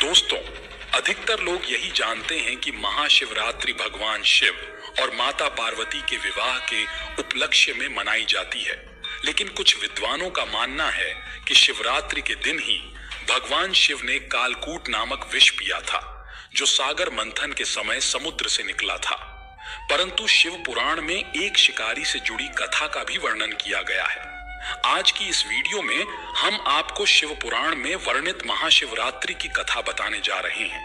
दोस्तों, अधिकतर लोग यही जानते हैं कि महाशिवरात्रि भगवान शिव और माता पार्वती के विवाह के उपलक्ष्य में मनाई जाती है। लेकिन कुछ विद्वानों का मानना है कि शिवरात्रि के दिन ही भगवान शिव ने कालकूट नामक विष पिया था, जो सागर मंथन के समय समुद्र से निकला था। परंतु शिव पुराण में एक शिकारी से जुड़ी कथा का भी वर्णन किया गया है। आज की इस वीडियो में हम आपको शिव पुराण में वर्णित महाशिवरात्रि की कथा बताने जा रहे हैं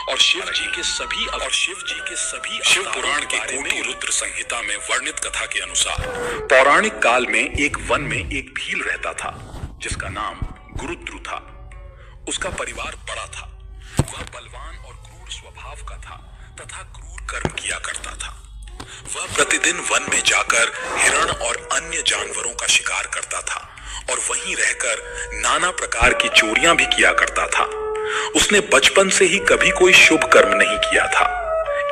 और शिव जी के सभी शिव पुराण की कोटि रुद्र संहिता में वर्णित कथा के अनुसार पौराणिक काल में एक वन में एक भील रहता था, जिसका नाम गुरुद्रु था। उसका परिवार बड़ा था। वह बलवान और क्रूर स्वभाव का था तथा क्रूर कर्म किया करता था। वह प्रतिदिन वन में जाकर हिरण और अन्य जानवरों का शिकार करता था और वहीं रहकर नाना प्रकार की चोरियां भी किया करता था। उसने बचपन से ही कभी कोई शुभ कर्म नहीं किया था।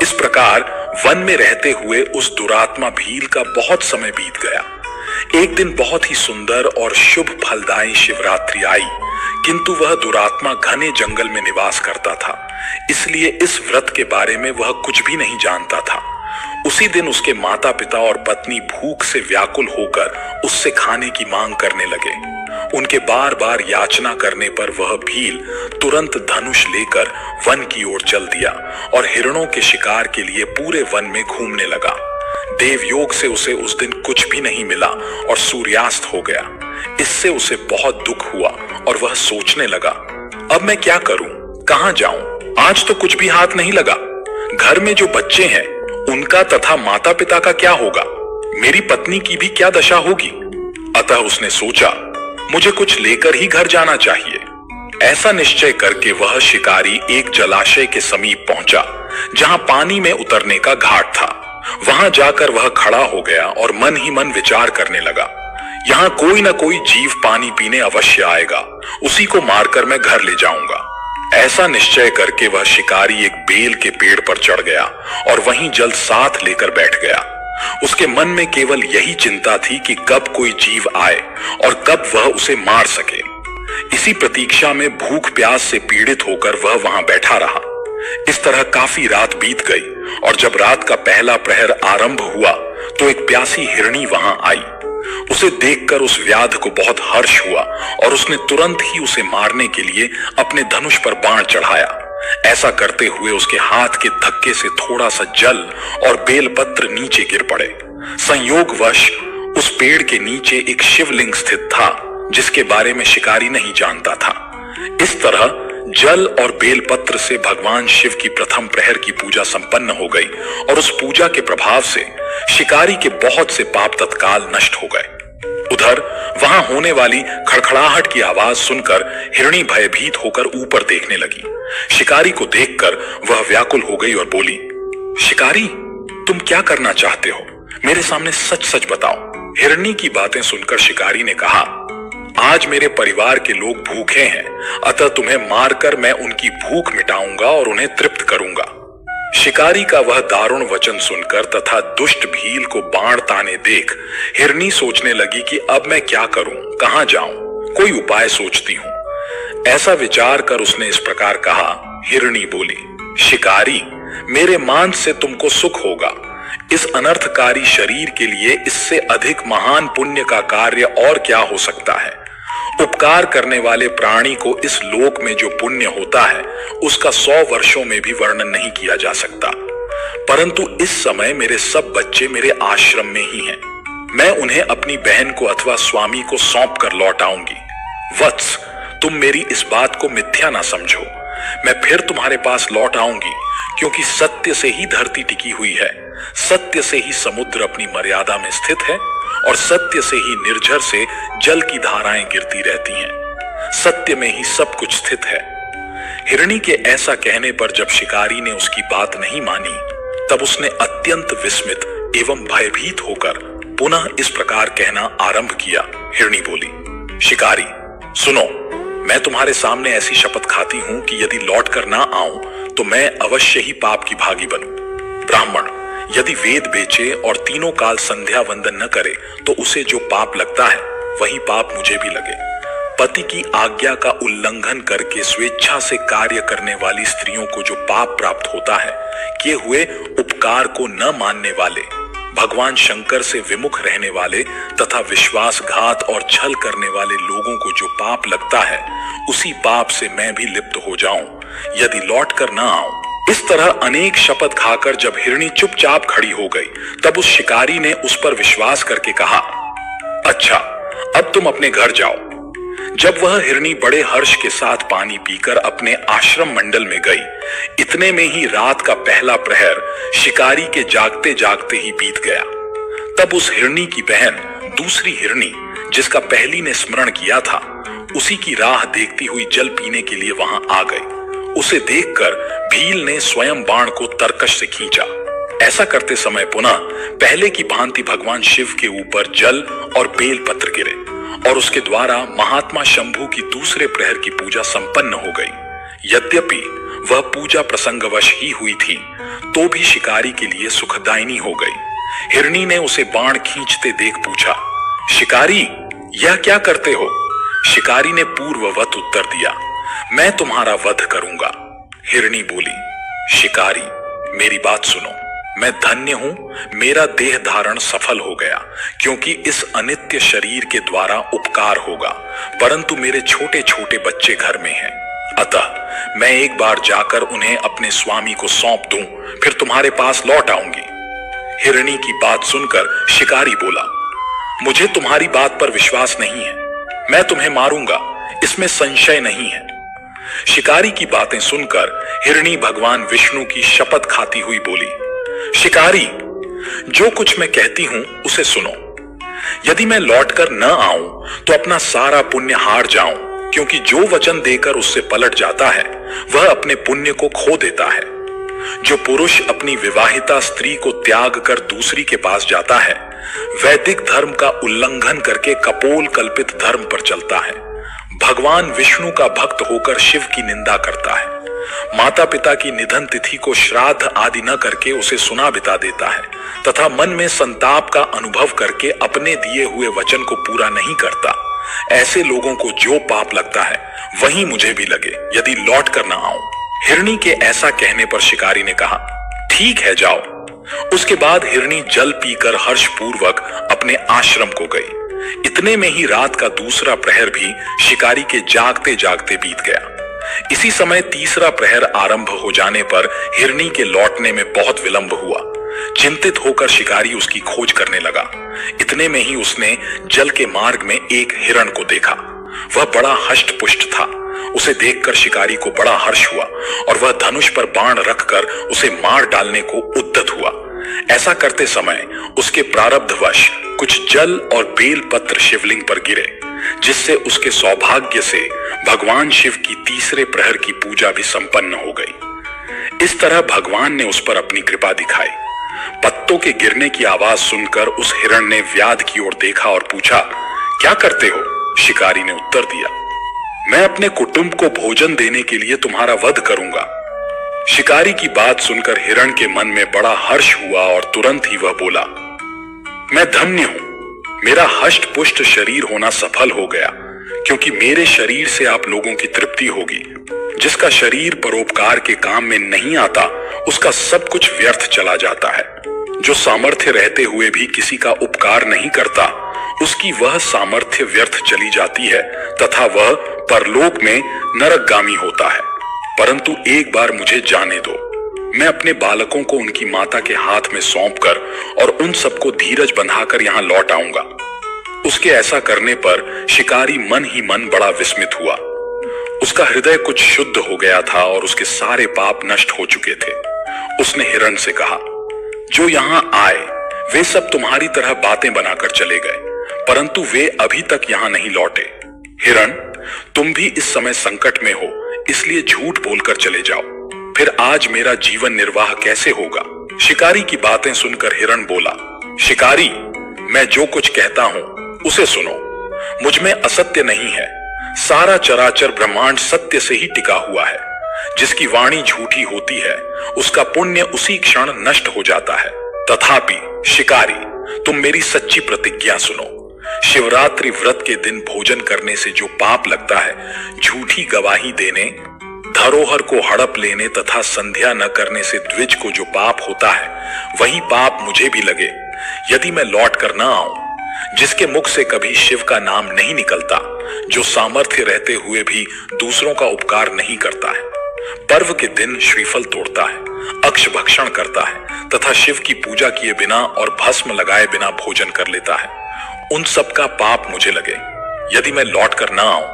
इस प्रकार वन में रहते हुए उस दुरात्मा भील का बहुत समय बीत गया। एक दिन बहुत ही सुंदर और शुभ फलदायी शिवरात्रि आई, किंतु वह दुरात्मा घने जंगल में निवास करता था, इसलिए इस व्रत के बारे में वह कुछ भी नहीं जानता था। उसी दिन उसके माता पिता और पत्नी भूख से व्याकुल होकर उससे खाने की मांग करने लगे। उनके बार बार याचना करने पर वह भील तुरंत धनुष लेकर वन की ओर चल दिया और हिरणों के शिकार के लिए पूरे वन में घूमने लगा। देवयोग से उसे उस दिन कुछ भी नहीं मिला और सूर्यास्त हो गया। इससे उसे बहुत दुख हुआ और वह सोचने लगा, अब मैं क्या करूं, कहां जाऊं? आज तो कुछ भी हाथ नहीं लगा। घर में जो बच्चे हैं उनका तथा माता पिता का क्या होगा? मेरी पत्नी की भी क्या दशा होगी? अतः उसने सोचा, मुझे कुछ लेकर ही घर जाना चाहिए। ऐसा निश्चय करके वह शिकारी एक जलाशय के समीप पहुंचा, जहां पानी में उतरने का घाट था। वहां जाकर वह खड़ा हो गया और मन ही मन विचार करने लगा, यहां कोई ना कोई जीव पानी पीने अवश्य आएगा, उसी को मारकर मैं घर ले जाऊंगा। ऐसा निश्चय करके वह शिकारी एक बेल के पेड़ पर चढ़ गया और वहीं जल साथ लेकर बैठ गया। उसके मन में केवल यही चिंता थी कि कब कोई जीव आए और कब वह उसे मार सके। इसी प्रतीक्षा में भूख प्यास से पीड़ित होकर वह वहां बैठा रहा। इस तरह काफी रात बीत गई और जब रात का पहला प्रहर आरंभ हुआ तो एक प्यासी हिरणी वहां आई। उसे देखकर उस व्याध को बहुत हर्ष हुआ और उसने तुरंत ही उसे मारने के लिए अपने धनुष पर बाण चढ़ाया। ऐसा करते हुए उसके हाथ के धक्के से थोड़ा सा जल और बेलपत्र नीचे गिर पड़े। संयोगवश उस पेड़ के नीचे एक शिवलिंग स्थित था, जिसके बारे में शिकारी नहीं जानता था। इस तरह जल और बेलपत्र से भगवान शिव की प्रथम प्रहर की पूजा संपन्न हो गई और उस पूजा के प्रभाव से शिकारी के बहुत से पाप तत्काल नष्ट हो गए। उधर वहां होने वाली खड़खड़ाहट की आवाज सुनकर हिरणी भयभीत होकर ऊपर देखने लगी। शिकारी को देखकर वह व्याकुल हो गई और बोली, शिकारी, तुम क्या करना चाहते हो? मेरे सामने सच सच बताओ। हिरणी की बातें सुनकर शिकारी ने कहा, आज मेरे परिवार के लोग भूखे हैं, अतः तुम्हें मारकर मैं उनकी भूख मिटाऊंगा और उन्हें तृप्त करूंगा। शिकारी का वह दारुण वचन सुनकर तथा दुष्ट भील को बाण ताने देख हिरणी सोचने लगी कि अब मैं क्या करूं, कहां जाऊं, कोई उपाय सोचती हूं। ऐसा विचार कर उसने इस प्रकार कहा। हिरणी बोली, शिकारी, मेरे मांस से तुमको सुख होगा। इस अनर्थकारी शरीर के लिए इससे अधिक महान पुण्य का कार्य और क्या हो सकता है? उपकार करने वाले प्राणी को इस लोक में जो पुण्य होता है उसका 100 वर्षों में भी वर्णन नहीं किया जा सकता। परंतु इस समय मेरे सब बच्चे मेरे आश्रम में ही हैं। मैं उन्हें अपनी बहन को अथवा स्वामी को सौंप कर लौट आऊंगी। वत्स, तुम मेरी इस बात को मिथ्या ना समझो। मैं फिर तुम्हारे पास लौट आऊंगी, क्योंकि सत्य से ही धरती टिकी हुई है, सत्य से ही समुद्र अपनी मर्यादा में स्थित है और सत्य से ही निर्झर से जल की धाराएं गिरती रहती हैं। सत्य में ही सब कुछ स्थित है। हिरणी के ऐसा कहने पर जब शिकारी ने उसकी बात नहीं मानी, तब उसने अत्यंत विस्मित एवं भयभीत होकर पुनः इस प्रकार कहना आरंभ किया। हिरणी बोली, शिकारी, सुनो, मैं तुम्हारे सामने ऐसी शपथ खाती हूं कि यदि लौट कर ना आऊं तो मैं अवश्य ही पाप की भागी बनूं। ब्राह्मण यदि वेद बेचे और तीनों काल संध्या वंदन न करे तो उसे जो पाप लगता है वही पाप मुझे भी लगे। पति की आज्ञा का उल्लंघन करके स्वेच्छा से कार्य करने वाली स्त्रियों को जो पाप प्राप्त होता है, किए हुए उपकार को न मानने वाले, भगवान शंकर से विमुख रहने वाले तथा विश्वासघात और छल करने वाले लोगों को जो पाप लगता है, उसी पाप से मैं भी लिप्त हो जाऊं यदि लौट कर न आऊं। इस तरह अनेक शपथ खाकर जब हिरणी चुपचाप खड़ी हो गई, तब उस शिकारी ने उस पर विश्वास करके कहा, अच्छा, अब तुम अपने घर जाओ। जब वह हिरणी बड़े हर्ष के साथ पानी पीकर अपने आश्रम मंडल में गई, इतने में ही रात का पहला प्रहर शिकारी के जागते जागते ही बीत गया। तब उस हिरणी की बहन दूसरी हिरणी, जिसका पहली ने स्मरण किया था, उसी की राह देखती हुई जल पीने के लिए वहां आ गई। उसे देखकर भील ने स्वयं बाण को तरकश से खींचा। ऐसा करते समय पुनः पहले की भांति भगवान शिव के ऊपर जल और बेल पत्र गिरे और उसके द्वारा महात्मा शंभू की दूसरे प्रहर की पूजा संपन्न हो गई। यद्यपि वह पूजा प्रसंगवश ही हुई थी, तो भी शिकारी के लिए सुखदायिनी हो गई। हिरणी ने उसे बाण खींचते देख पूछा, शिकारी, यह क्या करते हो? शिकारी ने पूर्ववत उत्तर दिया, मैं तुम्हारा वध करूंगा। हिरणी बोली, शिकारी, मेरी बात सुनो, मैं धन्य हूं, मेरा देह धारण सफल हो गया, क्योंकि इस अनित्य शरीर के द्वारा उपकार होगा, परंतु मेरे छोटे छोटे बच्चे घर में हैं। अतः मैं एक बार जाकर उन्हें अपने स्वामी को सौंप दूं, फिर तुम्हारे पास लौट आऊंगी। हिरणी की बात सुनकर शिकारी बोला, मुझे तुम्हारी बात पर विश्वास नहीं है, मैं तुम्हें मारूंगा, इसमें संशय नहीं है। शिकारी की बातें सुनकर हिरणी भगवान विष्णु की शपथ खाती हुई बोली, शिकारी, जो कुछ मैं कहती हूं उसे सुनो। यदि मैं लौटकर न आऊं तो अपना सारा पुण्य हार जाऊं, क्योंकि जो वचन देकर उससे पलट जाता है वह अपने पुण्य को खो देता है। जो पुरुष अपनी विवाहिता स्त्री को त्याग कर दूसरी के पास जाता है, वैदिक धर्म का उल्लंघन करके कपोल कल्पित धर्म पर चलता है। भगवान विष्णु का भक्त होकर शिव की निंदा करता है। माता पिता की निधन तिथि को श्राद्ध आदि न करके उसे सुना बिता देता है तथा मन में संताप का अनुभव करके अपने दिए हुए वचन को पूरा नहीं करता। ऐसे लोगों को जो पाप लगता है वही मुझे भी लगे, यदि लौट कर ना आऊं। हिरणी के ऐसा कहने पर शिकारी ने कहा, ठीक है, जाओ। उसके बाद हिरणी जल पीकर हर्षपूर्वक अपने आश्रम को गई। इतने में ही रात का दूसरा प्रहर भी शिकारी के जागते जागते बीत गया। इसी समय तीसरा प्रहर आरंभ हो जाने पर हिरणी के लौटने में बहुत विलंब हुआ। चिंतित होकर शिकारी उसकी खोज करने लगा। इतने में ही उसने जल के मार्ग में एक हिरण को देखा। वह बड़ा हष्ट पुष्ट था। उसे देखकर शिकारी को बड़ा हर्ष हुआ और वह धनुष पर बाण रखकर उसे मार डालने को उद्यत हुआ। ऐसा करते समय उसके प्रारब्धवश कुछ जल और बेल पत्र शिवलिंग पर गिरे, जिससे उसके सौभाग्य से भगवान शिव की तीसरे प्रहर की पूजा भी संपन्न हो गई। इस तरह भगवान ने उस पर अपनी कृपा दिखाई। पत्तों के गिरने की आवाज सुनकर उस हिरण ने व्याध की ओर देखा और पूछा, क्या करते हो? शिकारी ने उत्तर दिया, मैं अपने कुटुंब को भोजन देने के लिए तुम्हारा वध करूंगा। शिकारी की बात सुनकर हिरण के मन में बड़ा हर्ष हुआ और तुरंत ही वह बोला, मैं धन्य हूं, मेरा हष्ट पुष्ट शरीर होना सफल हो गया, क्योंकि मेरे शरीर से आप लोगों की तृप्ति होगी। जिसका शरीर परोपकार के काम में नहीं आता, उसका सब कुछ व्यर्थ चला जाता है। जो सामर्थ्य रहते हुए भी किसी का उपकार नहीं करता, उसकी वह सामर्थ्य व्यर्थ चली जाती है तथा वह परलोक में नरकगामी होता है। परंतु एक बार मुझे जाने दो, मैं अपने बालकों को उनकी माता के हाथ में सौंपकर और उन सबको धीरज बंधाकर यहां लौट आऊंगा। उसके ऐसा करने पर शिकारी मन ही मन बड़ा विस्मित हुआ। उसका हृदय कुछ शुद्ध हो गया था और उसके सारे पाप नष्ट हो चुके थे। उसने हिरण से कहा, जो यहां आए वे सब तुम्हारी तरह बातें बनाकर चले गए, परंतु वे अभी तक यहां नहीं लौटे। हिरण, तुम भी इस समय संकट में हो, इसलिए झूठ बोलकर चले जाओ, फिर आज मेरा जीवन निर्वाह कैसे होगा? शिकारी की बातें सुनकर हिरण बोला, शिकारी, मैं जो कुछ कहता हूं उसे सुनो। मुझ में असत्य नहीं है। सारा चराचर ब्रह्मांड सत्य से ही टिका हुआ है। जिसकी वाणी झूठी होती है, उसका पुण्य उसी क्षण नष्ट हो जाता है। तथापि शिकारी, तुम मेरी सच्ची प्रतिज्ञा सुनो। शिवरात्रि व्रत के दिन भोजन करने से जो पाप लगता है, झूठी गवाही देने, धरोहर को हड़प लेने तथा संध्या न करने से द्विज को जो पाप होता है, वही पाप मुझे भी लगे यदि मैं लौट कर न आऊं। जिसके मुख से कभी शिव का नाम नहीं निकलता, जो सामर्थ्य रहते हुए भी दूसरों का उपकार नहीं करता है, पर्व के दिन श्रीफल तोड़ता है, अक्ष भक्षण करता है तथा शिव की पूजा किए बिना और भस्म लगाए बिना भोजन कर लेता है, उन सब का पाप मुझे लगे यदि मैं लौट कर ना आऊं।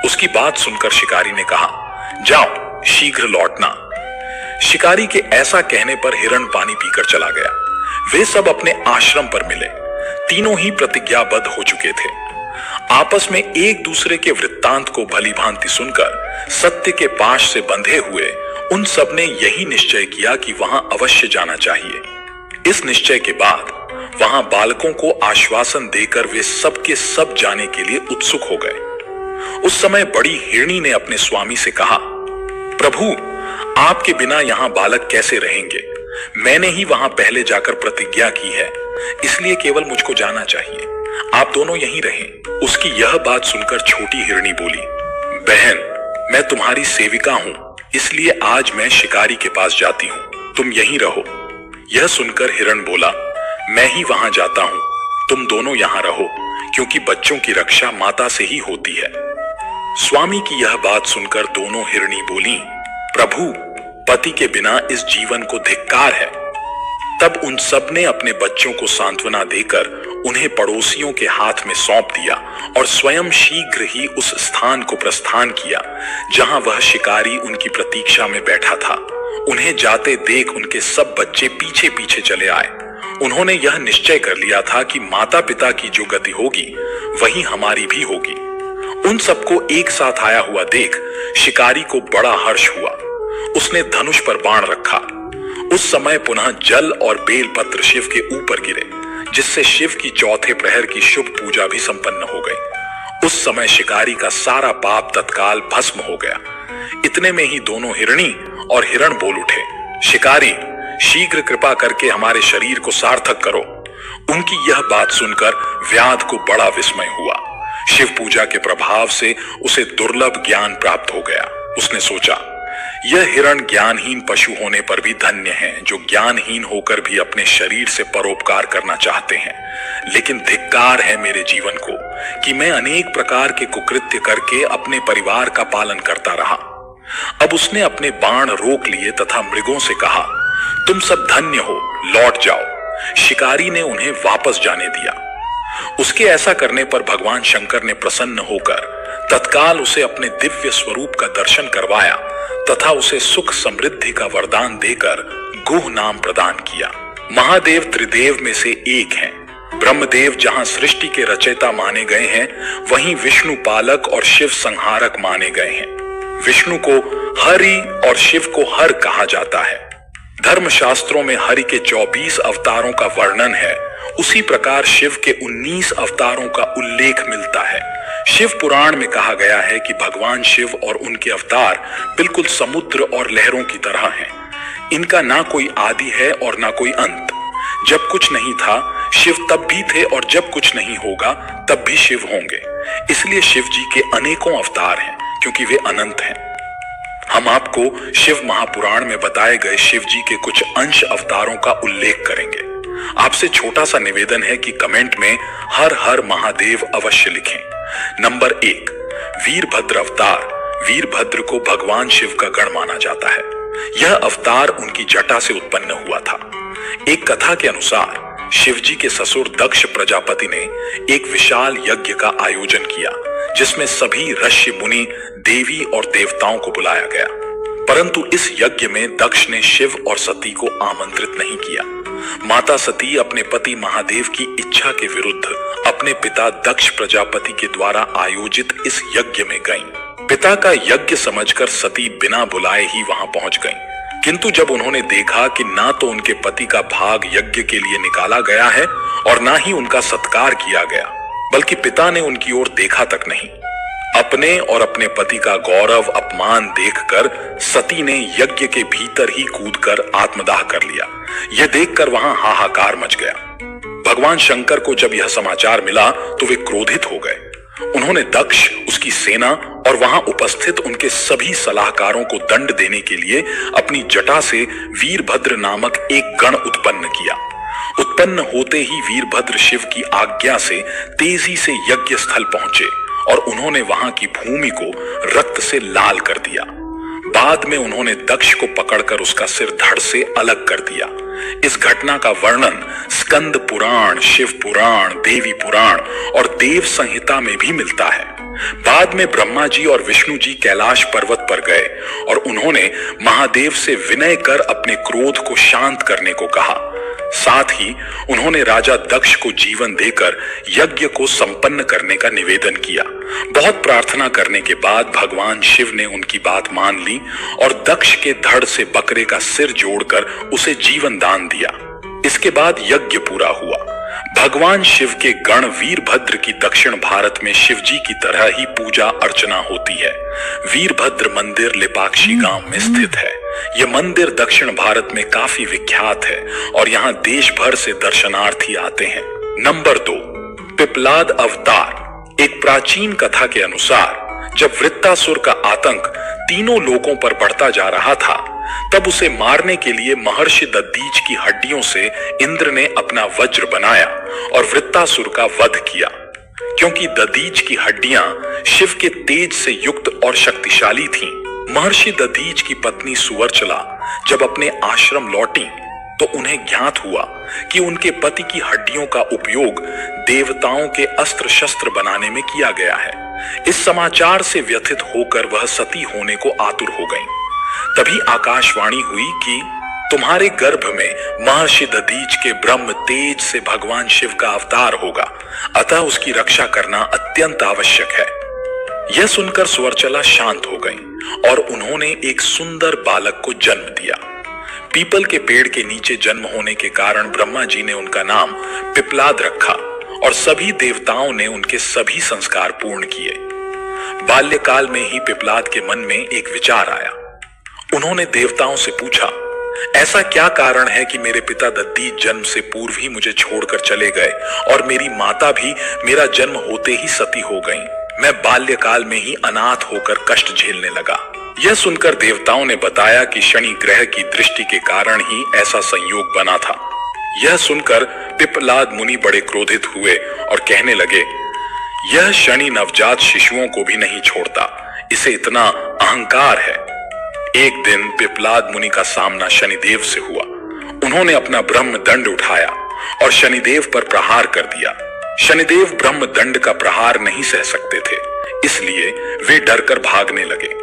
उसकी बात सुनकर शिकारी ने कहा, जाओ शीघ्र लौटना। शिकारी के ऐसा कहने पर हिरण पानी पीकर चला गया। वे सब अपने आश्रम पर मिले। तीनों ही प्रतिज्ञाबद्ध हो चुके थे। आपस में एक दूसरे के वृत्तांत को भली भांति सुनकर सत्य के पाश से बंधे हुए उन सब ने यही निश्चय किया कि वहां अवश्य जाना चाहिए। इस निश्चय के बाद वहां बालकों को आश्वासन देकर वे सब के सब जाने के लिए उत्सुक हो गए। उस समय बड़ी हिरणी ने अपने स्वामी से कहा, प्रभु, आपके बिना यहां बालक कैसे रहेंगे? मैंने ही वहां पहले जाकर प्रतिज्ञा की है, इसलिए केवल मुझको जाना चाहिए। आप दोनों यहीं रहें। उसकी यह बात सुनकर छोटी हिरणी बोली, बहन, मैं तुम्हारी सेविका हूं, इसलिए आज मैं शिकारी के पास जाती हूं, तुम यहीं रहो। यह सुनकर हिरण बोला, मैं ही वहां जाता हूं, तुम दोनों यहां रहो, क्योंकि बच्चों की रक्षा माता से ही होती है। स्वामी की यह बात सुनकर दोनों हिरणी बोली, प्रभु, पति के बिना इस जीवन को धिक्कार है। तब उन सब ने अपने बच्चों को सांत्वना देकर उन्हें पड़ोसियों के हाथ में सौंप दिया और स्वयं शीघ्र ही उस स्थान को प्रस्थान किया जहां वह शिकारी उनकी प्रतीक्षा में बैठा था। उन्हें जाते देख उनके सब बच्चे पीछे पीछे चले आए। उन्होंने यह निश्चय कर लिया था कि माता पिता की जो गति होगी वही हमारी भी होगी। उन सबको एक साथ आया हुआ देख शिकारी को बड़ा हर्ष हुआ। उसने धनुष पर बाण रखा। उस समय पुनः जल और बेलपत्र शिव के ऊपर गिरे, जिससे शिव की चौथे प्रहर की शुभ पूजा भी संपन्न हो गई। उस समय शिकारी का सारा पाप तत्काल भस्म हो गया। इतने में ही दोनों हिरणी और हिरण बोल उठे, शिकारी, शीघ्र कृपा करके हमारे शरीर को सार्थक करो। उनकी यह बात सुनकर व्याध को बड़ा विस्मय हुआ। शिव पूजा के प्रभाव से उसे दुर्लभ ज्ञान प्राप्त हो गया। उसने सोचा, यह हिरण ज्ञानहीन पशु होने पर भी धन्य हैं, जो ज्ञानहीन होकर भी अपने शरीर से परोपकार करना चाहते हैं। लेकिन धिक्कार है मेरे जीवन को कि मैं अनेक प्रकार के कुकृत्य करके अपने परिवार का पालन करता रहा। अब उसने अपने बाण रोक लिए तथा मृगों से कहा, तुम सब धन्य हो, लौट जाओ। शिकारी ने उन्हें वापस जाने दिया। उसके ऐसा करने पर भगवान शंकर ने प्रसन्न होकर तत्काल उसे अपने दिव्य स्वरूप का दर्शन करवाया तथा उसे सुख समृद्धि का वरदान देकर गुह नाम प्रदान किया। महादेव त्रिदेव में से एक हैं। ब्रह्मदेव जहां सृष्टि के रचयिता माने गए हैं, वहीं विष्णु पालक और शिव संहारक माने गए हैं। विष्णु को हरि और शिव को हर कहा जाता है। धर्मशास्त्रों में हरि के 24 अवतारों का वर्णन है, उसी प्रकार शिव के 19 अवतारों का उल्लेख मिलता है। शिव पुराण में कहा गया है कि भगवान शिव और उनके अवतार बिल्कुल समुद्र और लहरों की तरह हैं। इनका ना कोई आदि है और ना कोई अंत। जब कुछ नहीं था, शिव तब भी थे, और जब कुछ नहीं होगा तब भी शिव होंगे। इसलिए शिव जी के अनेकों अवतार हैं, क्योंकि वे अनंत हैं। हम आपको शिव महापुराण में बताए गए शिव जी के कुछ अंश अवतारों का उल्लेख करेंगे। आपसे छोटा सा निवेदन है कि कमेंट में हर हर महादेव अवश्य लिखें। नंबर 1, वीरभद्र अवतार। वीरभद्र को भगवान शिव का गण माना जाता है। यह अवतार उनकी जटा से उत्पन्न हुआ था। एक कथा के अनुसार शिवजी के ससुर दक्ष प्रजापति ने एक विशाल यज्ञ का आयोजन किया, जिसमें सभी ऋषि मुनि, देवी और देवताओं को बुलाया गया। परंतु इस यज्ञ में दक्ष ने शिव और सती को आमंत्रित नहीं किया। माता सती अपने पति महादेव की इच्छा के विरुद्ध अपने पिता दक्ष प्रजापति के द्वारा आयोजित इस यज्ञ में गईं। पिता का यज्ञ समझकर सती बिना बुलाए ही वहां पहुंच गईं। किंतु जब उन्होंने देखा कि ना तो उनके पति का भाग यज्ञ के लिए निकाला गया है और ना ही उनका सत्कार किया गया, बल्कि पिता ने उनकी ओर देखा तक नहीं, अपने और अपने पति का गौरव अपमान देखकर सती ने यज्ञ के भीतर ही कूदकर आत्मदाह कर लिया। यह देखकर वहां हाहाकार मच गया। भगवान शंकर को जब यह समाचार मिला तो वे क्रोधित हो गए। उन्होंने दक्ष, उसकी सेना और वहां उपस्थित उनके सभी सलाहकारों को दंड देने के लिए अपनी जटा से वीरभद्र नामक एक गण उत्पन्न किया। उत्पन्न होते ही वीरभद्र शिव की आज्ञा से तेजी से यज्ञ स्थल पहुंचे और उन्होंने वहां की भूमि को रक्त से लाल कर दिया। बाद में उन्होंने दक्ष को पकड़कर उसका सिर धड़ से अलग कर दिया। इस घटना का वर्णन स्कंद पुराण, शिव पुराण, देवी पुराण और देव संहिता में भी मिलता है। बाद में ब्रह्मा जी और विष्णु जी कैलाश पर्वत पर गए और उन्होंने महादेव से विनय कर अपने क्रोध को शांत करने को कहा। साथ ही उन्होंने राजा दक्ष को जीवन देकर यज्ञ को संपन्न करने का निवेदन किया। बहुत प्रार्थना करने के बाद भगवान शिव ने उनकी बात मान ली और दक्ष के धड़ से बकरे का सिर जोड़कर उसे जीवन दान दिया। इसके बाद यज्ञ पूरा हुआ। भगवान शिव के गण वीरभद्र की दक्षिण भारत में शिव जी की तरह ही पूजा अर्चना होती है। वीरभद्र मंदिर लेपाक्षी गांव में स्थित है। यह मंदिर दक्षिण भारत में काफी विख्यात है और यहाँ देश भर से दर्शनार्थी आते हैं। नंबर 2, पिपलाद अवतार। एक प्राचीन कथा के अनुसार जब वृत्तासुर का आतंक तीनों लोकों पर बढ़ता जा रहा था, तब उसे मारने के लिए महर्षि दधीच की हड्डियों से इंद्र ने अपना वज्र बनाया और वृत्तासुर का वध किया। क्योंकि दधीच की हड्डियां शिव के तेज से युक्त और शक्तिशाली थीं, महर्षि दधीच की पत्नी सुवर्चला जब अपने आश्रम लौटी तो उन्हें ज्ञात हुआ कि उनके पति की हड्डियों का उपयोग देवताओं के अस्त्र शस्त्र बनाने में किया गया है। इस समाचार से व्यथित होकर वह सती होने को आतुर हो गईं। तभी आकाशवाणी हुई कि तुम्हारे गर्भ में महर्षि दधीच के ब्रह्म तेज से भगवान शिव का अवतार होगा, अतः उसकी रक्षा करना अत्यंत आवश्यक है। यह सुनकर सुवर्चला शांत हो गईं और उन्होंने एक सुंदर बालक को जन्म दिया। पीपल के पेड़ के नीचे जन्म होने के कारण ब्रह्मा जी ने उनका नाम पिपलाद रखा और सभी देवताओं ने उनके सभी संस्कार पूर्ण किए। बाल्यकाल में ही पिपलाद के मन में एक विचार आया। उन्होंने देवताओं से पूछा, ऐसा क्या कारण है कि मेरे पिता दधीच जन्म से पूर्व ही मुझे छोड़कर चले गए और मेरी माता भी मेरा जन्म होते ही सती हो गईं। मैं बाल्यकाल में ही अनाथ होकर कष्ट झेलने लगा। यह सुनकर देवताओं ने बताया कि शनि ग्रह की दृष्टि के कारण ही ऐसा संयोग बना था। यह सुनकर पिपलाद मुनि बड़े क्रोधित हुए और कहने लगे, यह शनि नवजात शिशुओं को भी नहीं छोड़ता, इसे इतना अहंकार है। एक दिन पिपलाद मुनि का सामना शनिदेव से हुआ। उन्होंने अपना ब्रह्म दंड उठाया और शनिदेव पर प्रहार कर दिया। शनिदेव ब्रह्म दंड का प्रहार नहीं सह सकते थे, इसलिए वे डरकर भागने लगे।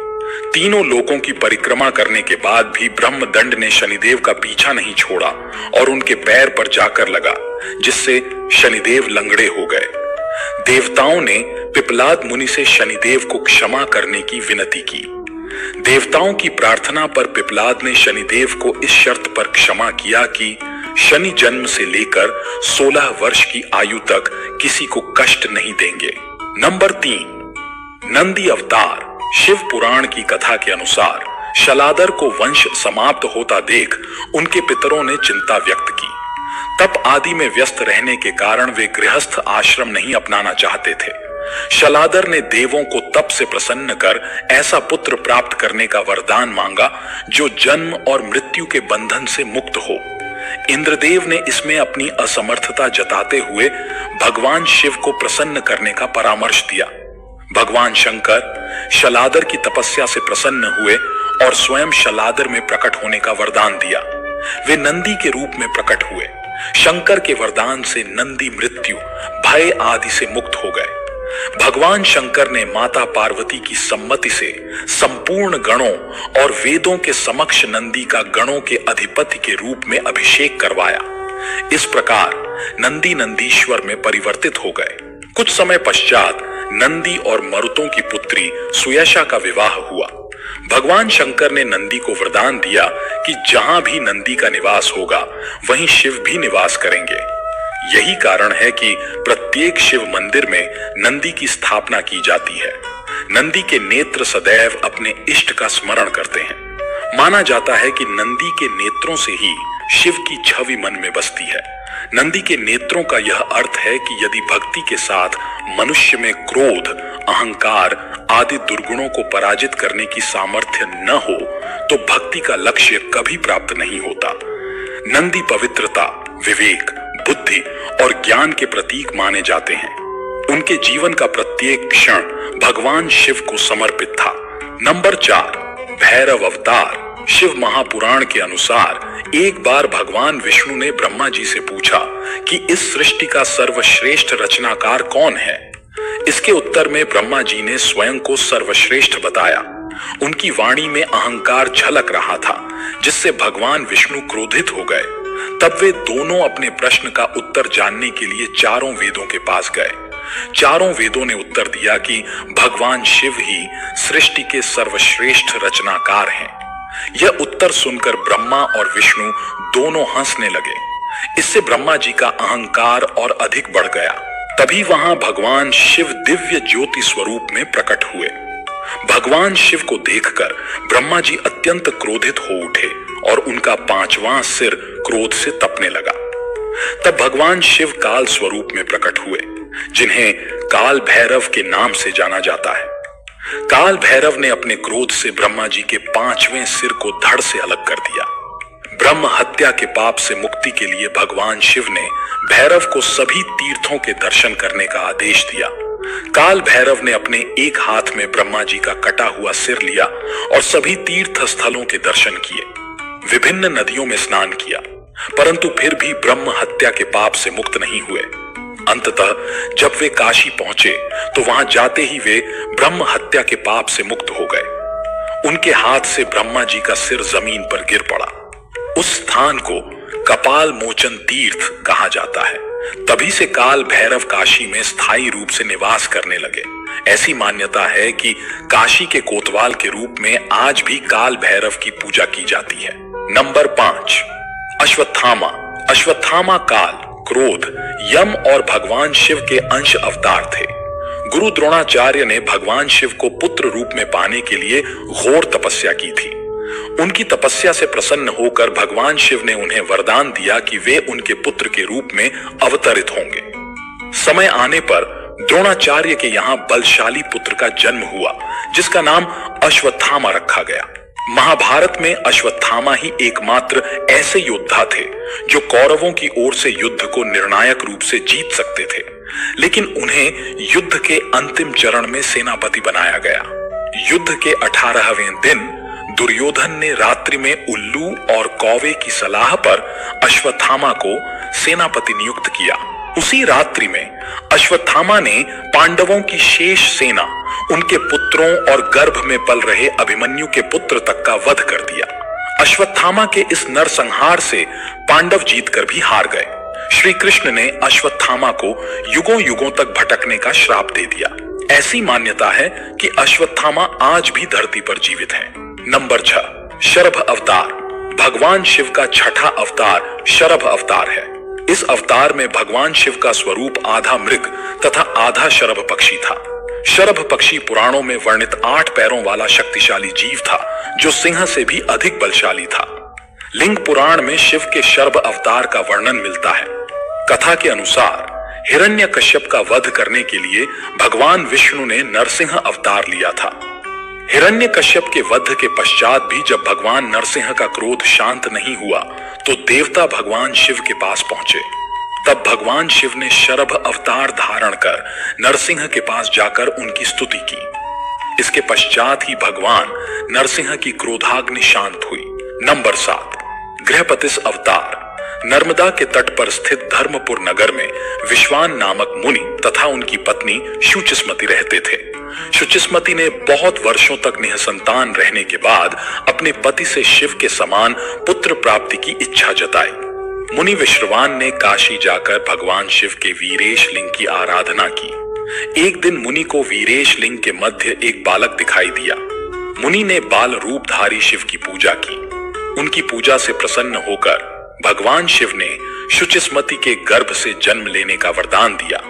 तीनों लोकों की परिक्रमा करने के बाद भी ब्रह्म दंड ने शनिदेव का पीछा नहीं छोड़ा और उनके पैर पर जाकर लगा, जिससे शनिदेव लंगड़े हो गए। देवताओं ने पिपलाद मुनि से शनिदेव को क्षमा करने की विनती की। देवताओं की प्रार्थना पर पिपलाद ने शनिदेव को इस शर्त पर क्षमा किया कि शनि जन्म से लेकर 16 वर्ष की आयु तक किसी को कष्ट नहीं देंगे। नंबर 3, नंदी अवतार। शिव पुराण की कथा के अनुसार शलादर को वंश समाप्त होता देख उनके पितरों ने चिंता व्यक्त की। तप आदि में व्यस्त रहने के कारण वे गृहस्थ आश्रम नहीं अपनाना चाहते थे। शलादर ने देवों को तप से प्रसन्न कर ऐसा पुत्र प्राप्त करने का वरदान मांगा जो जन्म और मृत्यु के बंधन से मुक्त हो। इंद्रदेव ने इसमें अपनी असमर्थता जताते हुए भगवान शिव को प्रसन्न करने का परामर्श दिया। भगवान शंकर शलादर की तपस्या से प्रसन्न हुए और स्वयं शलादर में प्रकट होने का वरदान दिया। वे नंदी के रूप में प्रकट हुए। शंकर के वरदान से नंदी मृत्यु, भय आदि से मुक्त हो गए। भगवान शंकर ने माता पार्वती की सम्मति से संपूर्ण गणों और वेदों के समक्ष नंदी का गणों के अधिपति के रूप में अभिषेक करवाया। इस प्रकार नंदी नंदीश्वर में परिवर्तित हो गए। कुछ समय पश्चात नंदी और मरुतों की पुत्री सुयशा का विवाह हुआ। भगवान शंकर ने नंदी को वरदान दिया कि जहां भी नंदी का निवास होगा वहीं शिव भी निवास करेंगे। यही कारण है कि प्रत्येक शिव मंदिर में नंदी की स्थापना की जाती है। नंदी के नेत्र सदैव अपने इष्ट का स्मरण करते हैं। माना जाता है कि नंदी के नेत्रों से ही शिव की छवि मन में बसती है। नंदी के नेत्रों का यह अर्थ है कि यदि भक्ति के साथ मनुष्य में क्रोध, अहंकार आदि दुर्गुणों को पराजित करने की सामर्थ्य न हो तो भक्ति का लक्ष्य कभी प्राप्त नहीं होता। नंदी पवित्रता, विवेक, बुद्धि और ज्ञान के प्रतीक माने जाते हैं। उनके जीवन का प्रत्येक क्षण भगवान शिव को समर्पित था। नंबर 4, भैरव अवतार। शिव महापुराण के अनुसार एक बार भगवान विष्णु ने ब्रह्मा जी से पूछा कि इस सृष्टि का सर्वश्रेष्ठ रचनाकार कौन है। इसके उत्तर में ब्रह्मा जी ने स्वयं को सर्वश्रेष्ठ बताया। उनकी वाणी में अहंकार झलक रहा था, जिससे भगवान विष्णु क्रोधित हो गए। तब वे दोनों अपने प्रश्न का उत्तर जानने के लिए चारों वेदों के पास गए। चारों वेदों ने उत्तर दिया कि भगवान शिव ही सृष्टि के सर्वश्रेष्ठ रचनाकार हैं। यह उत्तर सुनकर ब्रह्मा और विष्णु दोनों हंसने लगे। इससे ब्रह्मा जी का अहंकार और अधिक बढ़ गया। तभी वहां भगवान शिव दिव्य ज्योति स्वरूप में प्रकट हुए। भगवान शिव को देखकर ब्रह्मा जी अत्यंत क्रोधित हो उठे और उनका 5वां सिर क्रोध से तपने लगा। तब भगवान शिव काल स्वरूप में प्रकट हुए, जिन्हें काल भैरव के नाम से जाना जाता है। काल भैरव ने अपने क्रोध से ब्रह्मा जी के 5वें सिर को धड़ से अलग कर दिया। ब्रह्म हत्या के पाप से मुक्ति के लिए भगवान शिव ने भैरव को सभी तीर्थों के दर्शन करने का आदेश दिया। काल भैरव ने अपने एक हाथ में ब्रह्मा जी का कटा हुआ सिर लिया और सभी तीर्थ स्थलों के दर्शन किए। विभिन्न नदियों में स्नान किया, परंतु फिर भी ब्रह्म हत्या के पाप से मुक्त नहीं हुए। अंततः जब वे काशी पहुंचे तो वहां जाते ही वे ब्रह्म हत्या के पाप से मुक्त हो गए। उनके हाथ से ब्रह्मा जी का सिर जमीन पर गिर पड़ा। उस स्थान को कपाल मोचन तीर्थ कहा जाता है। तभी से काल भैरव काशी में स्थायी रूप से निवास करने लगे। ऐसी मान्यता है कि काशी के कोतवाल के रूप में आज भी काल भैरव की पूजा की जाती है। नंबर 5, अश्वत्थामा। अश्वत्थामा काल, क्रोध, यम और भगवान शिव के अंश अवतार थे। गुरु द्रोणाचार्य ने भगवान शिव को पुत्र रूप में पाने के लिए घोर तपस्या की थी। उनकी तपस्या से प्रसन्न होकर भगवान शिव ने उन्हें वरदान दिया कि वे उनके पुत्र के रूप में अवतरित होंगे। समय आने पर द्रोणाचार्य के यहाँ बलशाली पुत्र का जन्म हुआ, जिसका नाम अश्वत्थामा रखा गया। महाभारत में अश्वत्थामा ही एकमात्र ऐसे योद्धा थे जो कौरवों की ओर से युद्ध को निर्णायक रूप से जीत सकते थे, लेकिन उन्हें युद्ध के अंतिम चरण में सेनापति बनाया गया। युद्ध के 18वें दिन दुर्योधन ने रात्रि में उल्लू और कौवे की सलाह पर अश्वत्थामा को सेनापति नियुक्त किया। उसी रात्रि में अश्वत्थामा ने पांडवों की शेष सेना, उनके पुत्रों और गर्भ में पल रहे अभिमन्यु के पुत्र तक का वध कर दिया। अश्वत्थामा के इस नरसंहार से पांडव जीतकर भी हार गए। श्री कृष्ण ने अश्वत्थामा को युगों युगों तक भटकने का श्राप दे दिया। ऐसी मान्यता है कि अश्वत्थामा आज भी धरती पर जीवित है। नंबर 6, शरभ अवतार। भगवान शिव का 6ठा अवतार शरभ अवतार है। इस अवतार में भगवान शिव का स्वरूप आधा मृग तथा आधा शरभ पक्षी था। शरभ पक्षी पुराणों में वर्णित 8 पैरों वाला शक्तिशाली जीव था, जो सिंह से भी अधिक बलशाली था। लिंग पुराण में शिव के शरभ अवतार का वर्णन मिलता है। कथा के अनुसार हिरण्यकश्यप का वध करने के लिए भगवान विष्णु ने नरसिंह अवतार लिया था। हिरण्यकश्यप के वध के पश्चात भी जब भगवान नरसिंह का क्रोध शांत नहीं हुआ तो देवता भगवान शिव के पास पहुंचे। तब भगवान शिव ने शरभ अवतार धारण कर नरसिंह के पास जाकर उनकी स्तुति की। इसके पश्चात ही भगवान नरसिंह की क्रोधाग्नि शांत हुई। नंबर 7, गृहपतिस अवतार। नर्मदा के तट पर स्थित धर्मपुर नगर में विश्वान नामक मुनि तथा उनकी पत्नी शुचिस्मति रहते थे। शुचिस्मति ने बहुत वर्षों तक निःसंतान रहने के बाद अपने पति से शिव के समान पुत्र प्राप्ति की इच्छा जताई। मुनि विश्रवान ने काशी जाकर भगवान शिव के वीरेश लिंग की आराधना की। एक दिन मुनि को वीरेश लिंग के मध्य एक बालक दिखाई दिया। मुनि ने बाल रूपधारी शिव की पूजा की। उनकी पूजा से प्रसन्न होकर भगवान शिव ने शुचिस्मति के गर्भ से जन्म लेने का वरदान दिया।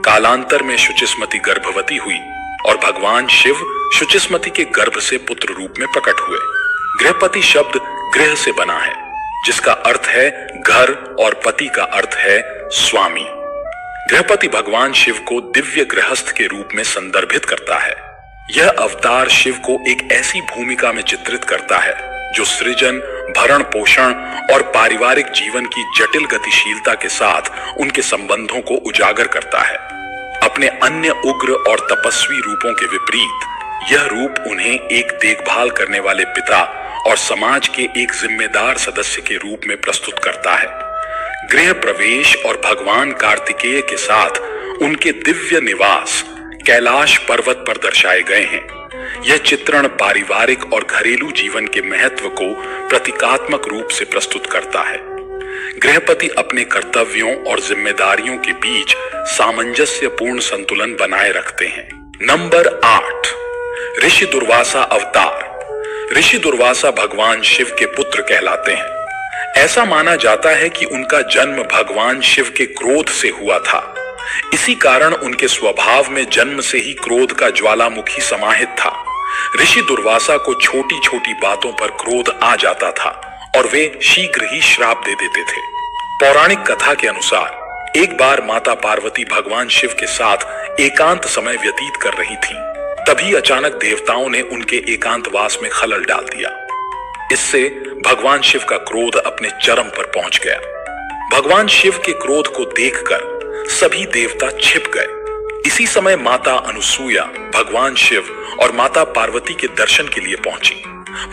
कालांतर में शुचिस्मति गर्भवती हुई और भगवान शिव शुचिस्मति के गर्भ से पुत्र रूप में प्रकट हुए। गृहपति शब्द गृह से बना है। जिसका अर्थ है घर और पति का अर्थ है स्वामी। गृहपति भगवान शिव को दिव्य गृहस्थ के रूप में संदर्भित करता है। यह अवतार शिव को एक ऐसी भूमिका में चित्रित करता है जो सृजन, भरण पोषण और पारिवारिक जीवन की जटिल गतिशीलता के साथ उनके संबंधों को उजागर करता है। अपने अन्य उग्र और तपस्वी रूपों के विपरीत यह रूप उन्हें एक देखभाल करने वाले पिता और समाज के एक जिम्मेदार सदस्य के रूप में प्रस्तुत करता है। गृह प्रवेश और भगवान कार्तिकेय के साथ उनके दिव्य निवास कैलाश पर्वत पर दर्शाए गए हैं। यह चित्रण पारिवारिक और घरेलू जीवन के महत्व को प्रतीकात्मक रूप से प्रस्तुत करता है। गृहपति अपने कर्तव्यों और जिम्मेदारियों के बीच सामंजस्यपूर्ण संतुलन बनाए रखते हैं। नंबर 8, ऋषि दुर्वासा अवतार। ऋषि दुर्वासा भगवान शिव के पुत्र कहलाते हैं। ऐसा माना जाता है कि उनका जन्म भगवान शिव के क्रोध से हुआ था। इसी कारण उनके स्वभाव में जन्म से ही क्रोध का ज्वालामुखी समाहित था। ऋषि दुर्वासा को छोटी छोटी बातों पर क्रोध आ जाता था और वे शीघ्र ही श्राप दे देते थे। पौराणिक कथा के अनुसार एक बार माता पार्वती भगवान शिव के साथ एकांत समय व्यतीत कर रही थीं। तभी अचानक देवताओं ने उनके एकांतवास में खलल डाल दिया। इससे भगवान शिव का क्रोध अपने चरम पर पहुंच गया। भगवान शिव के क्रोध को देखकर सभी देवता छिप गए। इसी समय माता अनुसूया भगवान शिव और माता पार्वती के दर्शन के लिए पहुंची।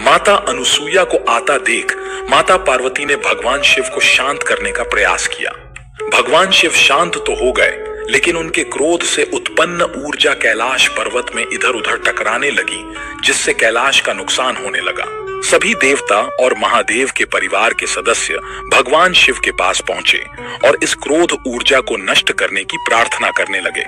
माता अनुसूया को आता देख माता पार्वती ने भगवान शिव को शांत करने का प्रयास किया। भगवान शिव शांत तो हो गए, लेकिन उनके क्रोध से उत्पन्न ऊर्जा कैलाश पर्वत में इधर उधर टकराने लगी, जिससे कैलाश का नुकसान होने लगा। सभी देवता और महादेव के परिवार के सदस्य भगवान शिव के पास पहुंचे और इस क्रोध ऊर्जा को नष्ट करने की प्रार्थना करने लगे।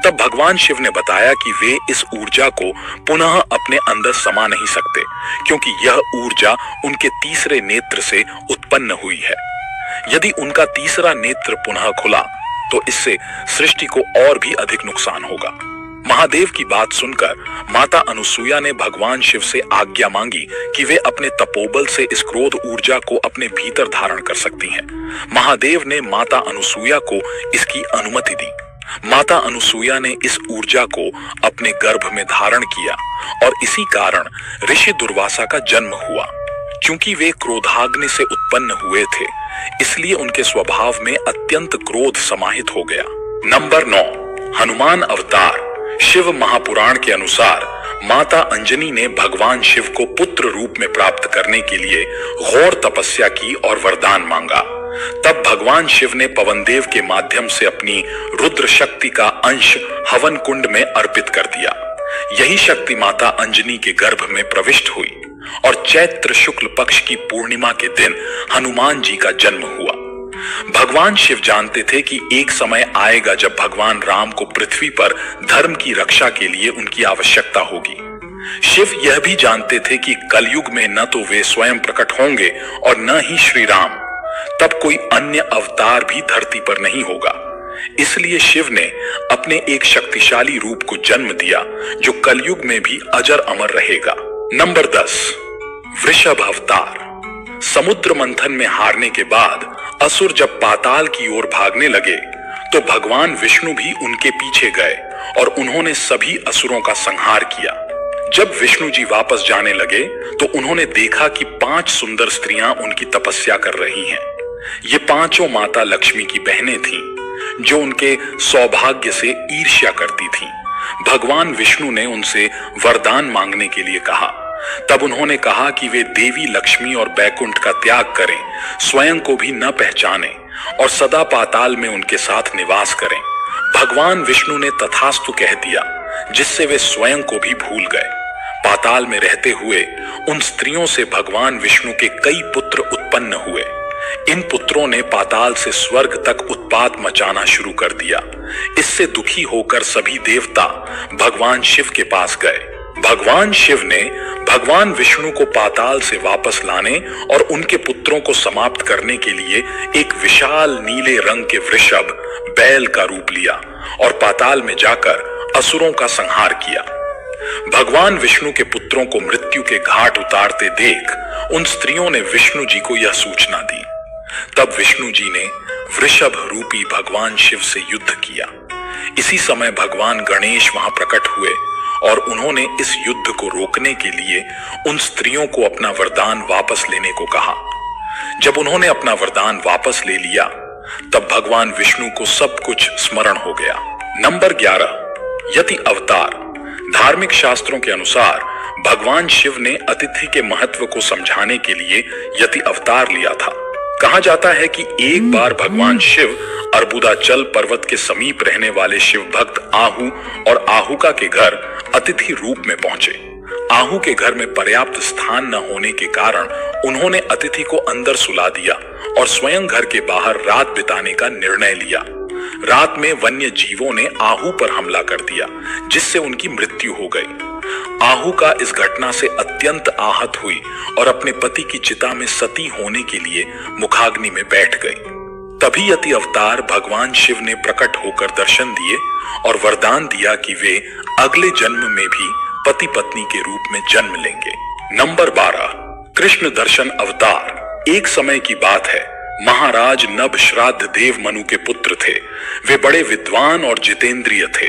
तब भगवान शिव ने बताया कि वे इस ऊर्जा को पुनः अपने अंदर समा नहीं सकते, क्योंकि यह ऊर्जा उनके तीसरे नेत्र से उत्पन्न हुई है। यदि उनका तीसरा नेत्र पुनः खुला तो इससे सृष्टि को और भी अधिक नुकसान होगा। महादेव की बात सुनकर माता अनुसूया ने भगवान शिव से आज्ञा मांगी कि वे अपने तपोबल से इस क्रोध ऊर्जा को अपने भीतर धारण कर सकती हैं। महादेव ने माता अनुसूया को इसकी अनुमति दी। माता अनुसूया ने इस ऊर्जा को अपने गर्भ में धारण किया और इसी कारण ऋषि दुर्वासा का जन्म हुआ। क्योंकि वे क्रोधाग्नि से उत्पन्न हुए थे, इसलिए उनके स्वभाव में अत्यंत क्रोध समाहित हो गया। नंबर 9, हनुमान अवतार। शिव महापुराण के अनुसार माता अंजनी ने भगवान शिव को पुत्र रूप में प्राप्त करने के लिए घोर तपस्या की और वरदान मांगा। तब भगवान शिव ने पवनदेव के माध्यम से अपनी रुद्र शक्ति का अंश हवन कुंड में अर्पित कर दिया। यही शक्ति माता अंजनी के गर्भ में प्रविष्ट हुई और चैत्र शुक्ल पक्ष की पूर्णिमा के दिन हनुमान जी का जन्म हुआ। भगवान शिव जानते थे कि एक समय आएगा जब भगवान राम को पृथ्वी पर धर्म की रक्षा के लिए उनकी आवश्यकता होगी। शिव यह भी जानते थे कि कलयुग में न तो वे स्वयं प्रकट होंगे और न ही श्री राम, तब कोई अन्य अवतार भी धरती पर नहीं होगा। इसलिए शिव ने अपने एक शक्तिशाली रूप को जन्म दिया जो कलयुग में भी अजर अमर रहेगा। नंबर 10, वृषभ अवतार। समुद्र मंथन में हारने के बाद असुर जब पाताल की ओर भागने लगे तो भगवान विष्णु भी उनके पीछे गए और उन्होंने सभी असुरों का संहार किया। जब विष्णु जी वापस जाने लगे तो उन्होंने देखा कि 5 सुंदर स्त्रियां उनकी तपस्या कर रही हैं। ये पांचों माता लक्ष्मी की बहनें थीं, जो उनके सौभाग्य से ईर्ष्या करती थीं। भगवान विष्णु ने उनसे वरदान मांगने के लिए कहा। तब उन्होंने कहा कि वे देवी लक्ष्मी और बैकुंठ का त्याग करें, स्वयं को भी न पहचानें और सदा पाताल में उनके साथ निवास करें। भगवान विष्णु ने तथास्तु कह दिया, जिससे वे स्वयं को भी भूल गए। पाताल में रहते हुए उन स्त्रियों से भगवान विष्णु के कई पुत्र उत्पन्न हुए। इन पुत्रों ने पाताल से स्वर्ग तक उत्पात मचाना शुरू कर दिया। इससे दुखी होकर सभी देवता भगवान शिव के पास गए। भगवान शिव ने भगवान विष्णु को पाताल से वापस लाने और उनके पुत्रों को समाप्त करने के लिए एक विशाल नीले रंग के वृषभ बैल का रूप लिया और पाताल में जाकर असुरों का संहार किया। भगवान विष्णु के पुत्रों को मृत्यु के घाट उतारते देख उन स्त्रियों ने विष्णु जी को यह सूचना दी। तब विष्णु जी ने वृषभ रूपी भगवान शिव से युद्ध किया। इसी समय भगवान गणेश वहां प्रकट हुए और उन्होंने इस युद्ध को रोकने के लिए उन स्त्रियों को अपना वरदान वापस लेने को कहा। जब उन्होंने अपना वरदान वापस ले लिया तब भगवान विष्णु को सब कुछ स्मरण हो गया। नंबर 11, यति अवतार। धार्मिक शास्त्रों के अनुसार भगवान शिव ने अतिथि के महत्व को समझाने के लिए यति अवतार लिया था। कहा जाता है कि एक बार भगवान शिव अर्बुदाचल पर्वत के समीप रहने वाले शिव भक्त आहू और आहुका के घर अतिथि रूप में पहुंचे। आहू के घर में पर्याप्त स्थान न होने के कारण उन्होंने अतिथि को अंदर सुला दिया और स्वयं घर के बाहर रात बिताने का निर्णय लिया। रात में वन्य जीवों ने आहू पर हमला कर दिया जिससे उनकी मृत्यु हो गई। आहू का इस घटना से अत्यंत आहत हुई और अपने पति की चिता में सती होने के लिए मुखाग्नि में बैठ गई। तभी यति अवतार भगवान शिव ने प्रकट होकर दर्शन दिए और वरदान दिया कि वे अगले जन्म में भी पति पत्नी के रूप में जन्म लेंगे। नंबर 12, कृष्ण दर्शन अवतार। एक समय की बात है, महाराज नभ श्राद्ध देव मनु के पुत्र थे। वे बड़े विद्वान और जितेंद्रिय थे।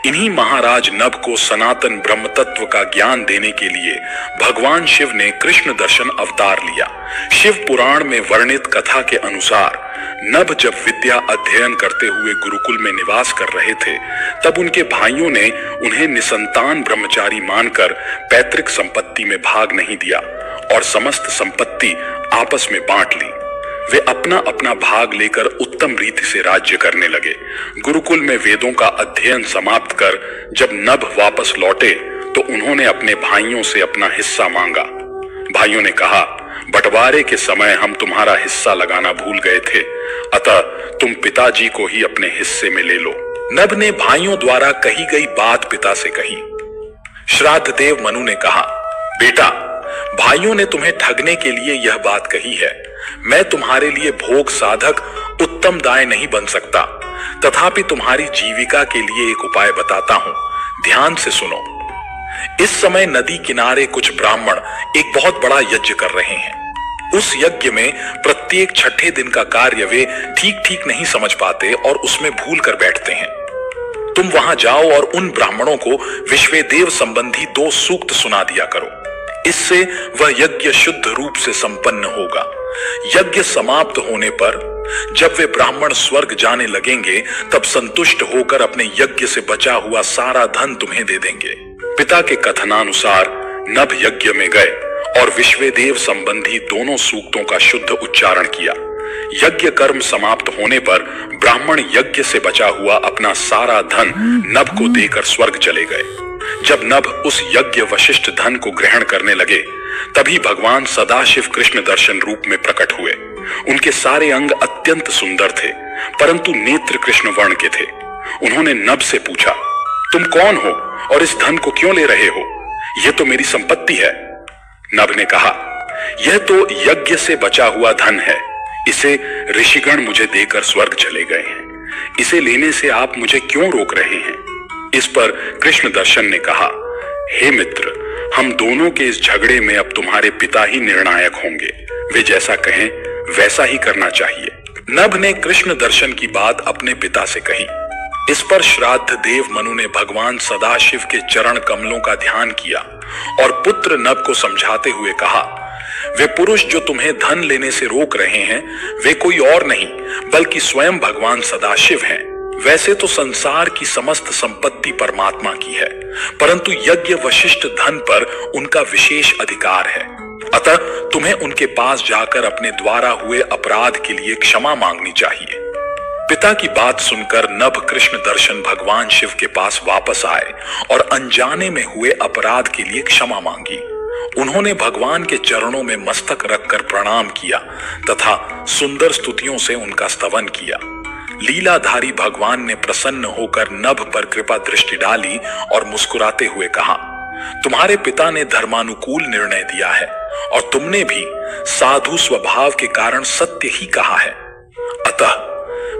इन्हीं महाराज नभ को सनातन ब्रह्म तत्व का ज्ञान देने के लिए भगवान शिव ने कृष्ण दर्शन अवतार लिया। शिव पुराण में वर्णित कथा के अनुसार नभ जब विद्या अध्ययन करते हुए गुरुकुल में निवास कर रहे थे तब उनके भाइयों ने उन्हें निसंतान ब्रह्मचारी मानकर पैतृक संपत्ति में भाग नहीं दिया और समस्त संपत्ति आपस में बांट ली। वे अपना अपना भाग लेकर उत्तम रीति से राज्य करने लगे। गुरुकुल में वेदों का अध्ययन समाप्त कर जब नभ वापस लौटे तो उन्होंने अपने भाइयों से अपना हिस्सा मांगा। भाइयों ने कहा, बंटवारे के समय हम तुम्हारा हिस्सा लगाना भूल गए थे, अतः तुम पिताजी को ही अपने हिस्से में ले लो। नभ ने भाइयों द्वारा कही गई बात पिता से कही। श्राद्ध देव मनु ने कहा, बेटा, भाइयों ने तुम्हें ठगने के लिए यह बात कही है। मैं तुम्हारे लिए भोग साधक उत्तम दाय नहीं बन सकता, तथापि तुम्हारी जीविका के लिए एक उपाय बताता हूं, ध्यान से सुनो। इस समय नदी किनारे कुछ ब्राह्मण एक बहुत बड़ा यज्ञ कर रहे हैं। उस यज्ञ में प्रत्येक छठे दिन का कार्य वे ठीक ठीक नहीं समझ पाते और उसमें भूल कर बैठते हैं। तुम वहां जाओ और उन ब्राह्मणों को विश्वेदेव संबंधी 2 सूक्त सुना दिया करो। इससे वह यज्ञ शुद्ध रूप से संपन्न होगा। यज्ञ समाप्त होने पर जब वे ब्राह्मण स्वर्ग जाने लगेंगे तब संतुष्ट होकर अपने यज्ञ से बचा हुआ सारा धन तुम्हें दे देंगे। पिता के कथनानुसार नभ यज्ञ में गए और विश्वेदेव संबंधी दोनों सूक्तों का शुद्ध उच्चारण किया। यज्ञ कर्म समाप्त होने पर ब्राह्मण यज्ञ से बचा हुआ अपना सारा धन नभ को देकर स्वर्ग चले गए। जब नभ उस यज्ञ वशिष्ठ धन को ग्रहण करने लगे तभी भगवान सदाशिव कृष्ण दर्शन रूप में प्रकट हुए। उनके सारे अंग अत्यंत सुंदर थे परंतु नेत्र कृष्ण वर्ण के थे। उन्होंने नभ से पूछा, तुम कौन हो और इस धन को क्यों ले रहे हो? यह तो मेरी संपत्ति है। नभ ने कहा, यह तो यज्ञ से बचा हुआ धन है। इसे ऋषिगण मुझे देकर स्वर्ग चले गए हैं। इसे लेने से आप मुझे क्यों रोक रहे हैं? इस पर कृष्ण दर्शन ने कहा, हे मित्र, हम दोनों के इस झगड़े में अब तुम्हारे पिता ही निर्णायक होंगे। वे जैसा कहें वैसा ही करना चाहिए। नभ ने कृष्ण दर्शन की बात अपने पिता से कही। इस पर श्राद्ध देव मनु ने भगवान सदाशिव के चरण कमलों का ध्यान किया और पुत्र नभ को समझाते हुए कहा, वे पुरुष जो तुम्हें धन लेने से रोक रहे हैं वे कोई और नहीं बल्कि स्वयं भगवान सदाशिव हैं। वैसे तो संसार की समस्त संपत्ति परमात्मा की है परंतु यज्ञ वशिष्ठ धन पर उनका विशेष अधिकार है। अतः तुम्हें उनके पास जाकर अपने द्वारा हुए अपराध के लिए क्षमा मांगनी चाहिए। पिता की बात सुनकर नभ कृष्ण दर्शन भगवान शिव के पास वापस आए और अनजाने में हुए अपराध के लिए क्षमा मांगी। उन्होंने भगवान के चरणों में मस्तक रखकर प्रणाम किया तथा सुंदर स्तुतियों से उनका स्तवन किया। लीलाधारी भगवान ने प्रसन्न होकर नभ पर कृपा दृष्टि डाली और मुस्कुराते हुए कहा, तुम्हारे पिता ने धर्मानुकूल निर्णय दिया है और तुमने भी साधु स्वभाव के कारण सत्य ही कहा है। अतः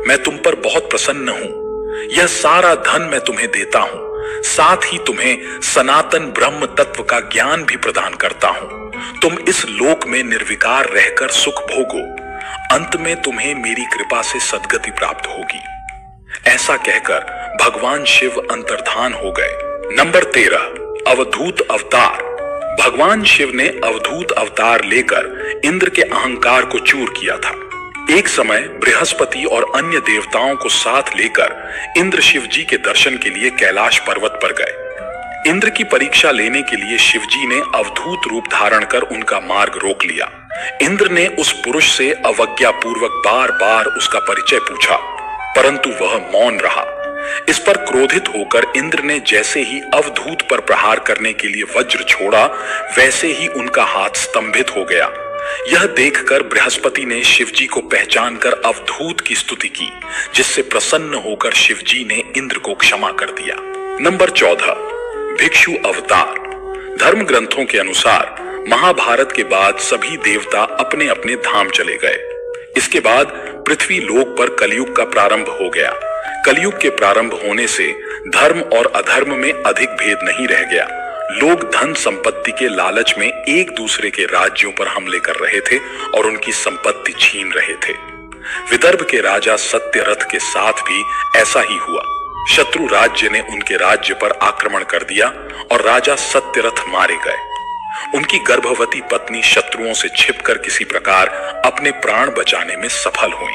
मैं तुम पर बहुत प्रसन्न हूं। यह सारा धन मैं तुम्हें देता हूं साथ ही तुम्हें सनातन ब्रह्म तत्व का ज्ञान भी प्रदान करता हूं। तुम इस लोक में निर्विकार रहकर सुख भोगो, अंत में तुम्हें मेरी कृपा से सद्गति प्राप्त होगी। ऐसा कहकर भगवान शिव अंतर्धान हो गए। नंबर 13, अवधूत अवतार। भगवान शिव ने अवधूत अवतार लेकर इंद्र के अहंकार को चूर किया था। एक समय बृहस्पति और अन्य देवताओं को साथ लेकर इंद्र शिव जी के दर्शन के लिए कैलाश पर्वत पर गए। इंद्र की परीक्षा लेने के लिए शिव जी ने अवधूत रूप धारण कर उनका मार्ग रोक लिया। इंद्र ने उस पुरुष से अवज्ञा पूर्वक बार बार उसका परिचय पूछा, परंतु वह मौन रहा। इस पर क्रोधित होकर इंद्र ने जैसे ही अवधूत पर प्रहार करने के लिए वज्र छोड़ा, वैसे ही उनका हाथ स्तंभित हो गया। यह देखकर बृहस्पति ने शिवजी को पहचान कर अवधूत की स्तुति की, जिससे प्रसन्न होकर शिवजी ने इंद्र को क्षमा कर दिया। नंबर 14, भिक्षु अवतार। धर्म ग्रंथों के अनुसार महाभारत के बाद सभी देवता अपने अपने धाम चले गए। इसके बाद पृथ्वी लोक पर कलयुग का प्रारंभ हो गया। कलयुग के प्रारंभ होने से धर्म और अधर्म में अधिक भेद नहीं रह गया। लोग धन संपत्ति के लालच में एक दूसरे के राज्यों पर हमले कर रहे थे और उनकी संपत्ति छीन रहे थे। विदर्भ के राजा सत्यरथ के साथ भी ऐसा ही हुआ। शत्रु राज्य ने उनके राज्य पर आक्रमण कर दिया और राजा सत्यरथ मारे गए। उनकी गर्भवती पत्नी शत्रुओं से छिपकर किसी प्रकार अपने प्राण बचाने में सफल हुई,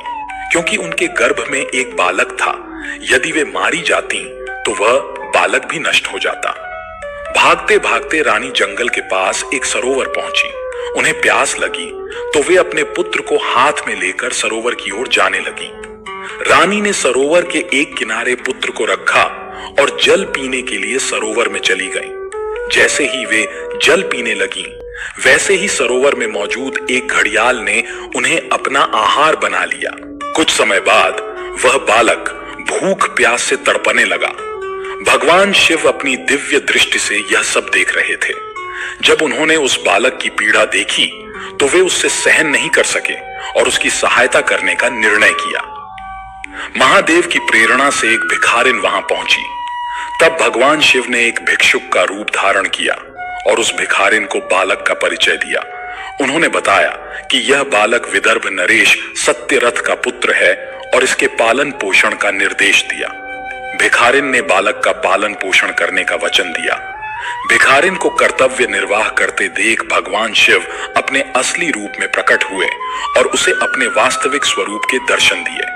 क्योंकि उनके गर्भ में एक बालक था। यदि वे मारी जाती तो वह बालक भी नष्ट हो जाता। भागते भागते रानी जंगल के पास एक सरोवर पहुंची। उन्हें प्यास लगी तो वे अपने पुत्र को हाथ में लेकर सरोवर की ओर जाने लगी। रानी ने सरोवर के एक किनारे पुत्र को रखा और जल पीने के लिए सरोवर में चली गई। जैसे ही वे जल पीने लगी, वैसे ही सरोवर में मौजूद एक घड़ियाल ने उन्हें अपना आहार बना लिया। कुछ समय बाद वह बालक भूख प्यास से तड़पने लगा। भगवान शिव अपनी दिव्य दृष्टि से यह सब देख रहे थे। जब उन्होंने उस बालक की पीड़ा देखी तो वे उससे सहन नहीं कर सके और उसकी सहायता करने का निर्णय किया। महादेव की प्रेरणा से एक भिखारिन वहां पहुंची। तब भगवान शिव ने एक भिक्षुक का रूप धारण किया और उस भिखारिन को बालक का परिचय दिया। उन्होंने बताया कि यह बालक विदर्भ नरेश सत्यरथ का पुत्र है और इसके पालन पोषण का निर्देश दिया। भिखारिन ने बालक का पालन पोषण करने का वचन दिया। भिखारिन को कर्तव्य निर्वाह करते देख भगवान शिव अपने असली रूप में प्रकट हुए और उसे अपने वास्तविक स्वरूप के दर्शन दिए।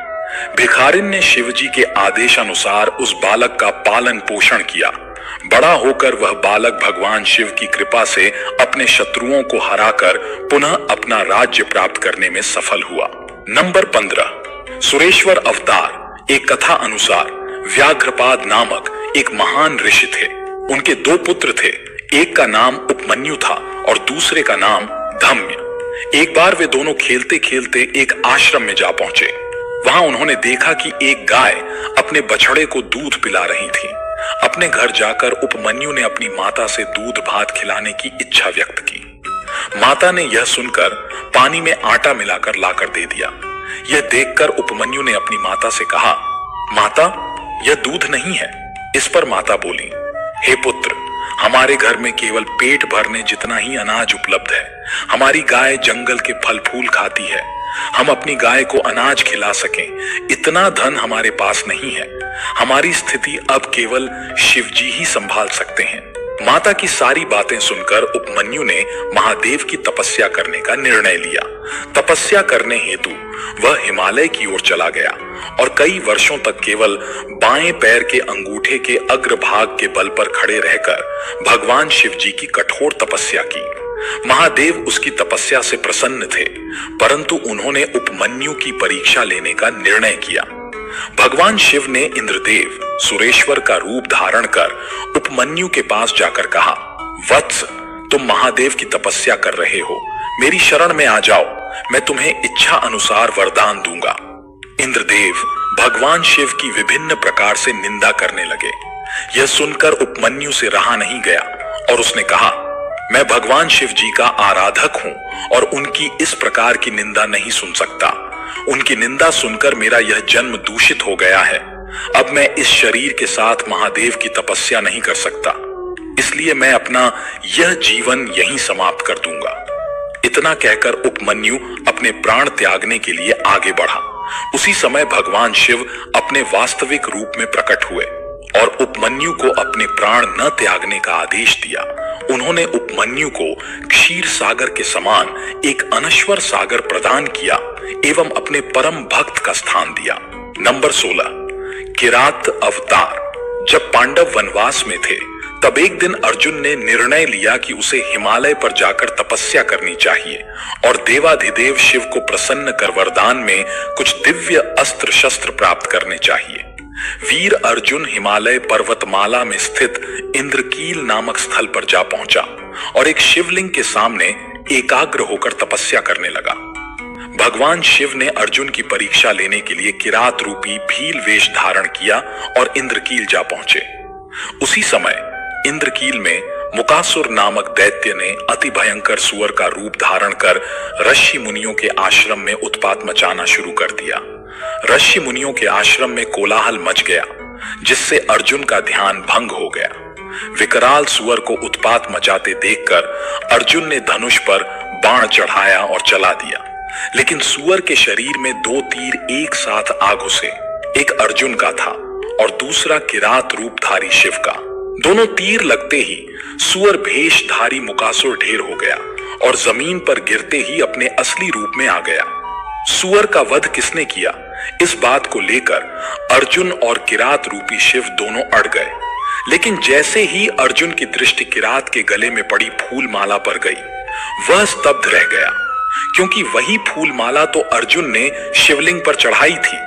भिखारिन ने शिवजी के आदेशानुसार उस बालक का पालन पोषण किया। बड़ा होकर वह बालक भगवान शिव की कृपा से अपने शत्रुओं को हराकर पुनः अपना राज्य प्राप्त करने में सफल हुआ। नंबर 15, सुरेश्वर अवतार। एक कथा अनुसार व्याघ्रपाद नामक एक महान ऋषि थे। उनके 2 पुत्र थे। एक का नाम उपमन्यु था और दूसरे का नाम धम्य। एक बार वे दोनों खेलते खेलते एक आश्रम में जा पहुंचे। वहां उन्होंने देखा कि एक गाय अपने बछड़े को दूध पिला रही थी। अपने घर जाकर उपमन्यु ने अपनी माता से दूध भात खिलाने की इच्छा व्यक्त की। माता ने यह सुनकर पानी में आटा मिलाकर लाकर दे दिया। यह देखकर उपमन्यु ने अपनी माता से कहा, माता, यह दूध नहीं है। इस पर माता बोली, हे पुत्र, हमारे घर में केवल पेट भरने जितना ही अनाज उपलब्ध है। हमारी गाय जंगल के फल फूल खाती है। हम अपनी गाय को अनाज खिला सकें इतना धन हमारे पास नहीं है। हमारी स्थिति अब केवल शिवजी ही संभाल सकते हैं। माता की सारी बातें सुनकर उपमन्यु ने महादेव की तपस्या करने का निर्णय लिया। तपस्या करने हेतु वह हिमालय की ओर चला गया और कई वर्षों तक केवल बाएं पैर के अंगूठे के अग्रभाग के बल पर खड़े रहकर भगवान शिव जी की कठोर तपस्या की। महादेव उसकी तपस्या से प्रसन्न थे, परंतु उन्होंने उपमन्यु की परीक्षा लेने का निर्णय किया। भगवान शिव ने इंद्रदेव सुरेश्वर का रूप धारण कर उपमन्यु के पास जाकर कहा, वत्स, तुम महादेव की तपस्या कर रहे हो, मेरी शरण में आ जाओ, मैं तुम्हें इच्छा अनुसार वरदान दूंगा। इंद्रदेव भगवान शिव की विभिन्न प्रकार से निंदा करने लगे। यह सुनकर उपमन्यु से रहा नहीं गया और उसने कहा, मैं भगवान शिव जी का आराधक हूं और उनकी इस प्रकार की निंदा नहीं सुन सकता। उनकी निंदा सुनकर मेरा यह जन्म दूषित हो गया है। अब मैं इस शरीर के साथ महादेव की तपस्या नहीं कर सकता, इसलिए मैं अपना यह जीवन यहीं समाप्त कर दूंगा। इतना कहकर उपमन्यु अपने प्राण त्यागने के लिए आगे बढ़ा। उसी समय भगवान शिव अपने वास्तविक रूप में प्रकट हुए और उपमन्यु को अपने प्राण न त्यागने का आदेश दिया। उन्होंने उपमन्यु को क्षीर सागर के समान एक अनश्वर सागर प्रदान किया एवं अपने परम भक्त का स्थान दिया। नंबर 16, किरात अवतार। जब पांडव वनवास में थे तब एक दिन अर्जुन ने निर्णय लिया कि उसे हिमालय पर जाकर तपस्या करनी चाहिए और देवाधिदेव शिव को प्रसन्न कर वरदान में कुछ दिव्य अस्त्र शस्त्र प्राप्त करने चाहिए। वीर अर्जुन हिमालय पर्वतमाला में स्थित इंद्रकील नामक स्थल पर जा पहुंचा और एक शिवलिंग के सामने एकाग्र होकर तपस्या करने लगा। भगवान शिव ने अर्जुन की परीक्षा लेने के लिए किरात रूपी भील वेश धारण किया और इंद्रकील जा पहुंचे। उसी समय इंद्रकील में मुकासुर नामक दैत्य ने अति भयंकर सुअर का रूप धारण कर ऋषि मुनियों के आश्रम में उत्पात मचाना शुरू कर दिया। ऋषि मुनियों के आश्रम में कोलाहल मच गया, जिससे अर्जुन का ध्यान भंग हो गया। विकराल सुअर को उत्पात मचाते देखकर अर्जुन ने धनुष पर बाण चढ़ाया और चला दिया, लेकिन सुअर के शरीर में 2 तीर एक साथ आ घुसे। एक अर्जुन का था और दूसरा किरात रूपधारी शिव का। दोनों तीर लगते ही सुअर भेषधारी मुकासुर ढेर हो गया और जमीन पर गिरते ही अपने असली रूप में आ गया। सुअर का वध किसने किया, इस बात को लेकर अर्जुन और किरात रूपी शिव दोनों अड़ गए। लेकिन जैसे ही अर्जुन की दृष्टि किरात के गले में पड़ी फूलमाला पर गई, वह स्तब्ध रह गया, क्योंकि वही फूलमाला तो अर्जुन ने शिवलिंग पर चढ़ाई थी।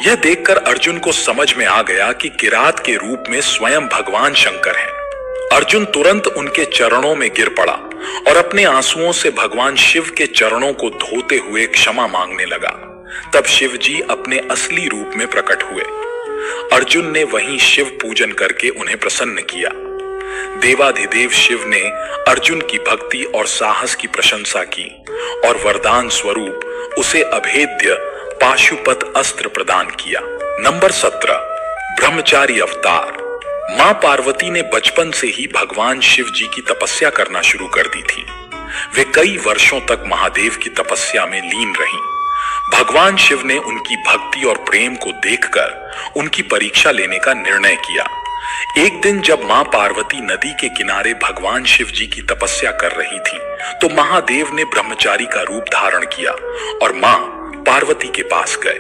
यह देखकर अर्जुन को समझ में आ गया कि किरात के रूप में स्वयं भगवान शंकर हैं। अर्जुन तुरंत उनके चरणों में गिर पड़ा और अपने आंसुओं से भगवान शिव के चरणों को धोते हुए क्षमा मांगने लगा। तब शिव जी अपने असली रूप में प्रकट हुए। अर्जुन ने वहीं शिव पूजन करके उन्हें प्रसन्न किया। देवाधिदेव शिव ने अर्जुन की भक्ति और साहस की प्रशंसा की और वरदान स्वरूप उसे अभेद्य पाशुपत अस्त्र प्रदान किया। नंबर 17, ब्रह्मचारी अवतार। मां पार्वती ने बचपन से ही भगवान शिव जी की तपस्या करना शुरू कर दी थी। वे कई वर्षों तक महादेव की तपस्या में लीन रहीं। भगवान शिव ने उनकी भक्ति और प्रेम को देखकर उनकी परीक्षा लेने का निर्णय किया। एक दिन जब मां पार्वती नदी के किनारे भगवान शिव जी की तपस्या कर रही थी, तो महादेव ने ब्रह्मचारी का रूप धारण किया और मां पार्वती के पास गए।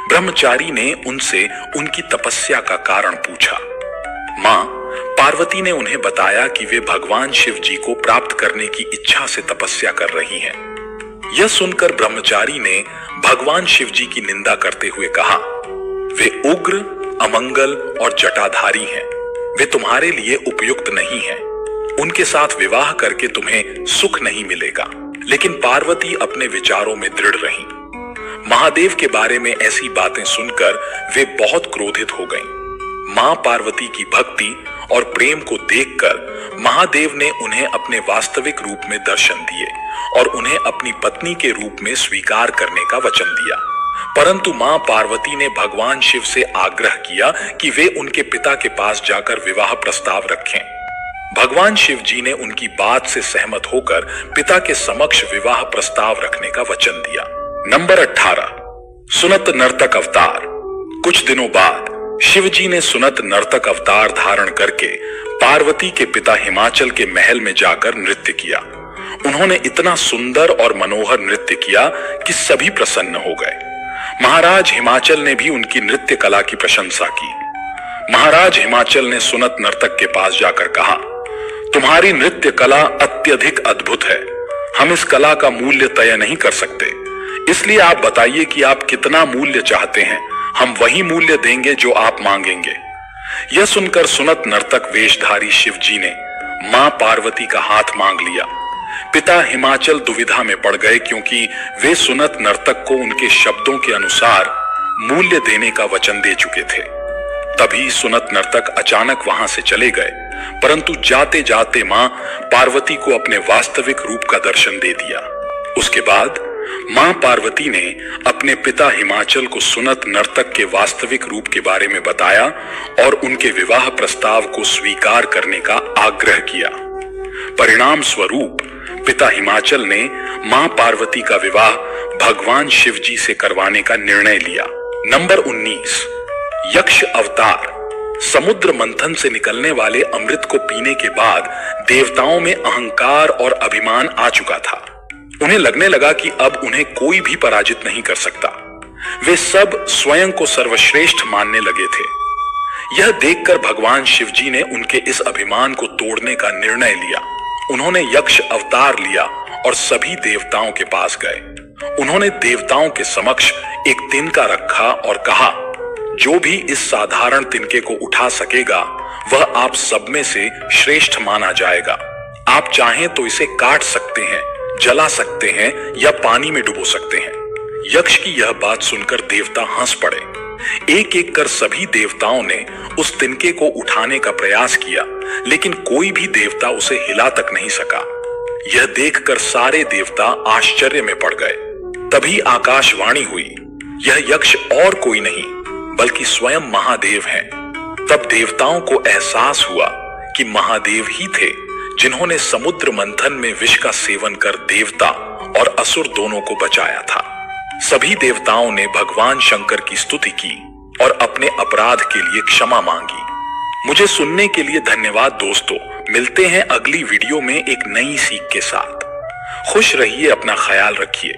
ब्रह्मचारी ने उनसे उनकी तपस्या का कारण पूछा। मां पार्वती ने उन्हें बताया कि वे भगवान शिव जी को प्राप्त करने की इच्छा से तपस्या कर रही हैं। यह सुनकर ब्रह्मचारी ने भगवान शिव जी की निंदा करते हुए कहा, वे उग्र, अमंगल और जटाधारी हैं। वे तुम्हारे लिए उपयुक्त नहीं हैं। उनके साथ विवाह करके तुम्हें सुख नहीं मिलेगा। लेकिन पार्वती अपने विचारों में दृढ़ रहीं। महादेव के बारे में ऐसी बातें सुनकर वे बहुत क्रोधित हो गईं। मां पार्वती की भक्ति और प्रेम को देखकर महादेव ने उन्हें अपने वास्तविक रूप में दर्शन दिए और उन्हें अपनी पत्नी के रूप में स्वीकार करने का वचन दिया। परंतु मां पार्वती ने भगवान शिव से आग्रह किया कि वे उनके पिता के पास जाकर विवाह प्रस्ताव रखें। भगवान शिव जी ने उनकी बात से सहमत होकर पिता के समक्ष विवाह प्रस्ताव रखने का वचन दिया। नंबर 18, सुनत नर्तक अवतार। कुछ दिनों बाद शिव जी ने सुनत नर्तक अवतार धारण करके पार्वती के पिता हिमाचल के महल में जाकर नृत्य किया। उन्होंने इतना सुंदर और मनोहर नृत्य किया कि सभी प्रसन्न हो गए। महाराज हिमाचल ने भी उनकी नृत्य कला की प्रशंसा की। महाराज हिमाचल ने सुनत नर्तक के पास जाकर कहा, तुम्हारी नृत्य कला अत्यधिक अद्भुत है। हम इस कला का मूल्य तय नहीं कर सकते, इसलिए आप बताइए कि आप कितना मूल्य चाहते हैं। हम वही मूल्य देंगे जो आप मांगेंगे। यह सुनकर सुनत नर्तक वेशधारी शिव जी ने मां पार्वती का हाथ मांग लिया। पिता हिमाचल दुविधा में पड़ गए, क्योंकि वे सुनत नर्तक को उनके शब्दों के अनुसार मूल्य देने का वचन दे चुके थे। तभी सुनत नर्तक अचानक वहां से चले गए, परंतु जाते जाते मां पार्वती को अपने वास्तविक रूप का दर्शन दे दिया। उसके बाद मां पार्वती ने अपने पिता हिमाचल को सुनत नर्तक के वास्तविक रूप के बारे में बताया और उनके विवाह प्रस्ताव को स्वीकार करने का आग्रह किया। परिणाम स्वरूप पिता हिमाचल ने मां पार्वती का विवाह भगवान शिव जी से करवाने का निर्णय लिया। नंबर 19, यक्ष अवतार। समुद्र मंथन से निकलने वाले अमृत को पीने के बाद देवताओं में अहंकार और अभिमान आ चुका था। उन्हें लगने लगा कि अब उन्हें कोई भी पराजित नहीं कर सकता। वे सब स्वयं को सर्वश्रेष्ठ मानने लगे थे। यह देखकर भगवान शिव जी ने उनके इस अभिमान को तोड़ने का निर्णय लिया। उन्होंने यक्ष अवतार लिया और सभी देवताओं के पास गए। उन्होंने देवताओं के समक्ष एक तिनका रखा और कहा, जो भी इस साधारण तिनके को उठा सकेगा वह आप सब में से श्रेष्ठ माना जाएगा। आप चाहें तो इसे काट सकते हैं, जला सकते हैं या पानी में डुबो सकते हैं। यक्ष की यह बात सुनकर देवता हंस पड़े। एक एक कर सभी देवताओं ने उस तिनके को उठाने का प्रयास किया, लेकिन कोई भी देवता उसे हिला तक नहीं सका। यह देखकर सारे देवता आश्चर्य में पड़ गए। तभी आकाशवाणी हुई, यह यक्ष और कोई नहीं बल्कि स्वयं महादेव हैं। तब देवताओं को एहसास हुआ कि महादेव ही थे जिन्होंने समुद्र मंथन में विष का सेवन कर देवता और असुर दोनों को बचाया था। सभी देवताओं ने भगवान शंकर की स्तुति की और अपने अपराध के लिए क्षमा मांगी। मुझे सुनने के लिए धन्यवाद दोस्तों। मिलते हैं अगली वीडियो में एक नई सीख के साथ। खुश रहिए, अपना ख्याल रखिए।